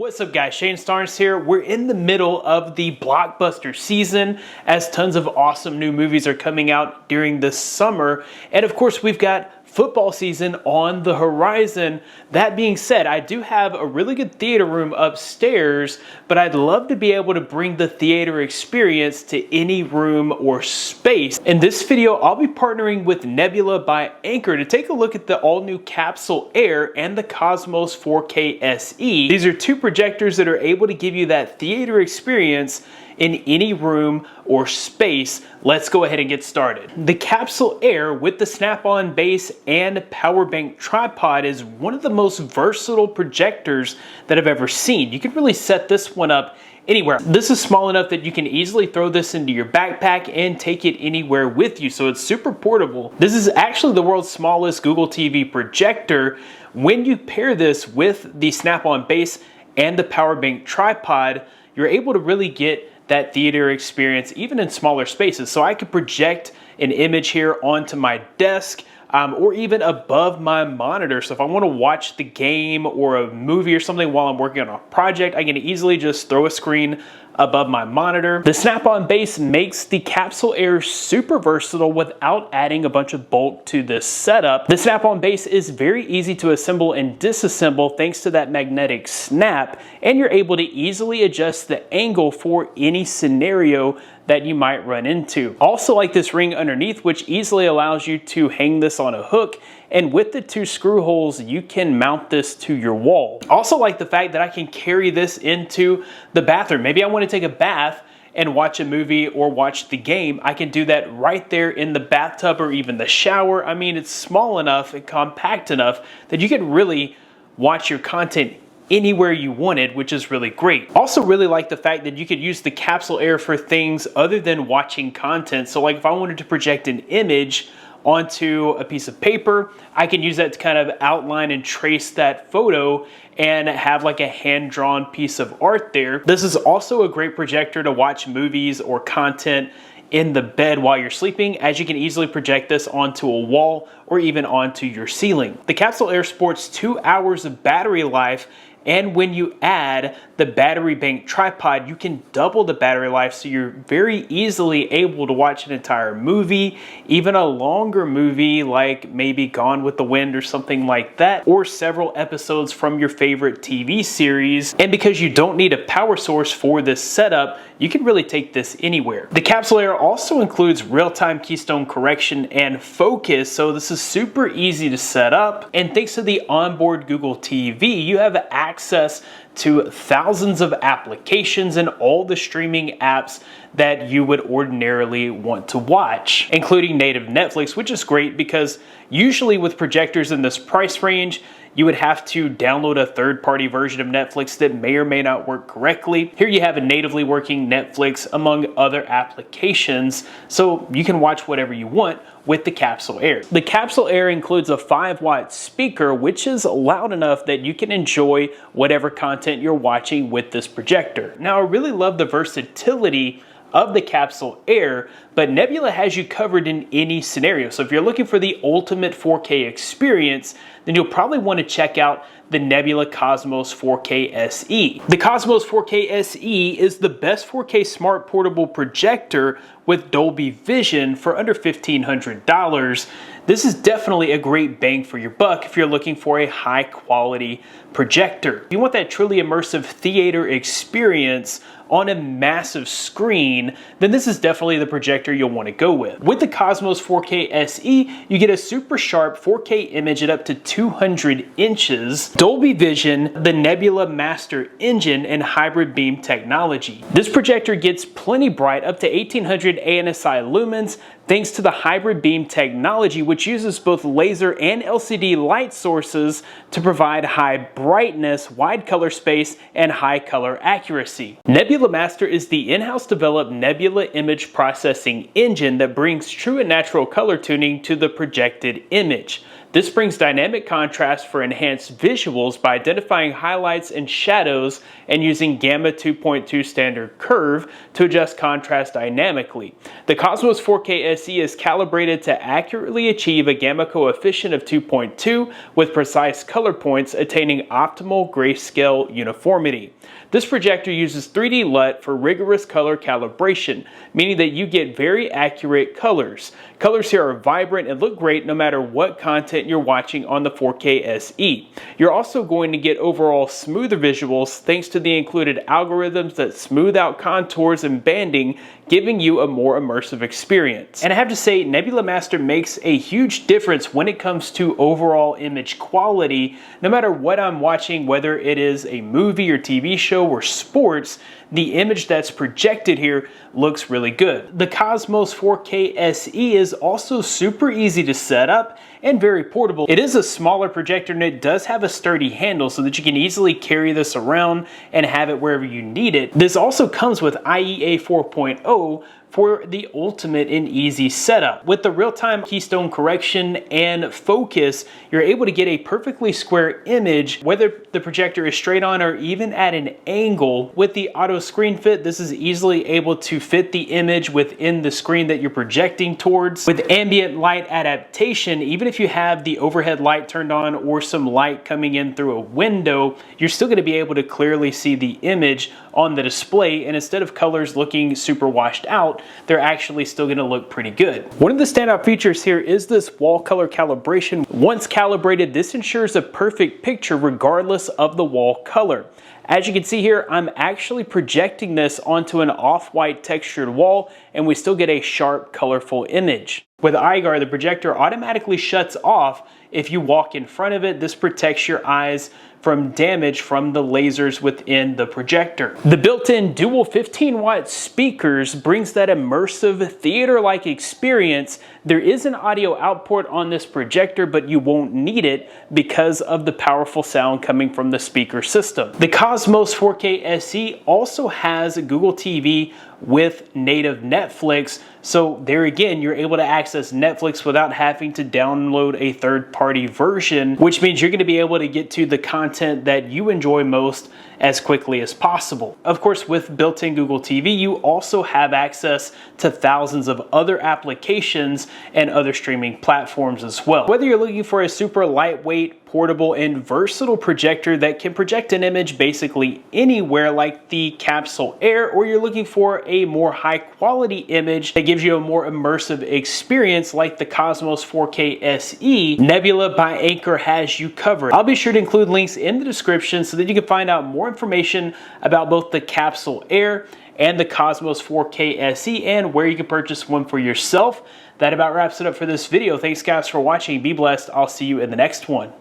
What's up guys, Shane Starnes here. We're in the middle of the blockbuster season as tons of awesome new movies are coming out during the summer. And of course we've got football season on the horizon. That being said, I do have a really good theater room upstairs, but I'd love to be able to bring the theater experience to any room or space. In this video, I'll be partnering with Nebula by Anker to take a look at the all-new Capsule Air and the Cosmos 4K SE. These are two projectors that are able to give you that theater experience in any room or space. Let's go ahead and get started. The Capsule Air with the snap-on base and power bank tripod is one of the most versatile projectors that I've ever seen. You can really set this one up anywhere. This is small enough that you can easily throw this into your backpack and take it anywhere with you, so it's super portable. This is actually the world's smallest Google TV projector. When you pair this with the snap-on base and the power bank tripod, you're able to really get that theater experience even in smaller spaces. So I could project an image here onto my desk or even above my monitor. So if I want to watch the game or a movie or something while I'm working on a project, I can easily just throw a screen above my monitor. The snap-on base makes the Capsule Air super versatile without adding a bunch of bulk to this setup. The snap-on base is very easy to assemble and disassemble thanks to that magnetic snap, and you're able to easily adjust the angle for any scenario that you might run into. Also like this ring underneath, which easily allows you to hang this on a hook, and with the two screw holes you can mount this to your wall. Also like the fact that I can carry this into the bathroom. Maybe I want to take a bath and watch a movie or watch the game. I can do that right there in the bathtub or even the shower. I mean, it's small enough and compact enough that you can really watch your content anywhere you wanted, which is really great. Also really like the fact that you could use the Capsule Air for things other than watching content. So like if I wanted to project an image onto a piece of paper, I can use that to kind of outline and trace that photo and have like a hand-drawn piece of art there. This is also a great projector to watch movies or content in the bed while you're sleeping, as you can easily project this onto a wall or even onto your ceiling. The Capsule Air sports 2 hours of battery life, and when you add the battery bank tripod, you can double the battery life, so you're very easily able to watch an entire movie, even a longer movie like maybe Gone with the Wind or something like that, or several episodes from your favorite TV series. And because you don't need a power source for this setup, you can really take this anywhere. The Capsule Air also includes real-time keystone correction and focus, so this is super easy to set up. And thanks to the onboard Google TV, you have access to thousands of applications and all the streaming apps that you would ordinarily want to watch, including native Netflix, which is great because usually with projectors in this price range, you would have to download a third-party version of Netflix that may or may not work correctly. Here you have a natively working Netflix among other applications, so you can watch whatever you want with the Capsule Air. The Capsule Air includes a 5-watt speaker, which is loud enough that you can enjoy whatever content you're watching with this projector. Now, I really love the versatility of the Capsule Air, but Nebula has you covered in any scenario. So if you're looking for the ultimate 4K experience, then you'll probably want to check out the Nebula Cosmos 4K SE. The Cosmos 4K SE is the best 4K smart portable projector with Dolby Vision for under $1,500. This is definitely a great bang for your buck if you're looking for a high quality projector. If you want that truly immersive theater experience on a massive screen, then this is definitely the projector you'll want to go with. With the Cosmos 4K SE, you get a super sharp 4K image at up to 200 inches, Dolby Vision, the Nebula Master Engine, and hybrid beam technology. This projector gets plenty bright, up to 1800 ANSI lumens, thanks to the hybrid beam technology, which uses both laser and LCD light sources to provide high brightness, wide color space, and high color accuracy. Nebula Master is the in-house developed Nebula image processing engine that brings true and natural color tuning to the projected image. This brings dynamic contrast for enhanced visuals by identifying highlights and shadows and using Gamma 2.2 standard curve to adjust contrast dynamically. The Cosmos 4K SE is calibrated to accurately achieve a gamma coefficient of 2.2 with precise color points attaining optimal grayscale uniformity. This projector uses 3D LUT for rigorous color calibration, meaning that you get very accurate colors. Colors here are vibrant and look great no matter what content you're watching on the 4K SE. You're also going to get overall smoother visuals thanks to the included algorithms that smooth out contours and banding, giving you a more immersive experience. And I have to say, Nebula Master makes a huge difference when it comes to overall image quality. No matter what I'm watching, whether it is a movie or TV show or sports, the image that's projected here looks really good. The Cosmos 4K SE is also super easy to set up and very portable. It is a smaller projector and it does have a sturdy handle so that you can easily carry this around and have it wherever you need it. This also comes with IEA 4.0 for the ultimate and easy setup. With the real-time keystone correction and focus, you're able to get a perfectly square image, whether the projector is straight on or even at an angle. With the auto screen fit, this is easily able to fit the image within the screen that you're projecting towards. With ambient light adaptation, even if you have the overhead light turned on or some light coming in through a window, you're still going to be able to clearly see the image on the display, and instead of colors looking super washed out, they're actually still going to look pretty good. One of the standout features here is this wall color calibration. Once calibrated, this ensures a perfect picture regardless of the wall color. As you can see here, I'm actually projecting this onto an off-white textured wall, and we still get a sharp, colorful image. With iGuard, the projector automatically shuts off if you walk in front of it. This protects your eyes from damage from the lasers within the projector. The built-in dual 15-watt speakers brings that immersive theater-like experience. There is an audio output on this projector, but you won't need it because of the powerful sound coming from the speaker system. The Cosmos 4K SE also has Google TV with native Netflix, so there again, you're able to access Netflix without having to download a third-party version, which means you're going to be able to get to the content that you enjoy most as quickly as possible. Of course, with built-in Google TV, you also have access to thousands of other applications and other streaming platforms as well. Whether you're looking for a super lightweight, portable, and versatile projector that can project an image basically anywhere like the Capsule Air, or you're looking for a more high-quality image that gives you a more immersive experience like the Cosmos 4K SE, Nebula by Anker has you covered. I'll be sure to include links in the description so that you can find out more information about both the Capsule Air and the Cosmos 4K SE and where you can purchase one for yourself. That about wraps it up for this video. Thanks guys for watching. Be blessed. I'll see you in the next one.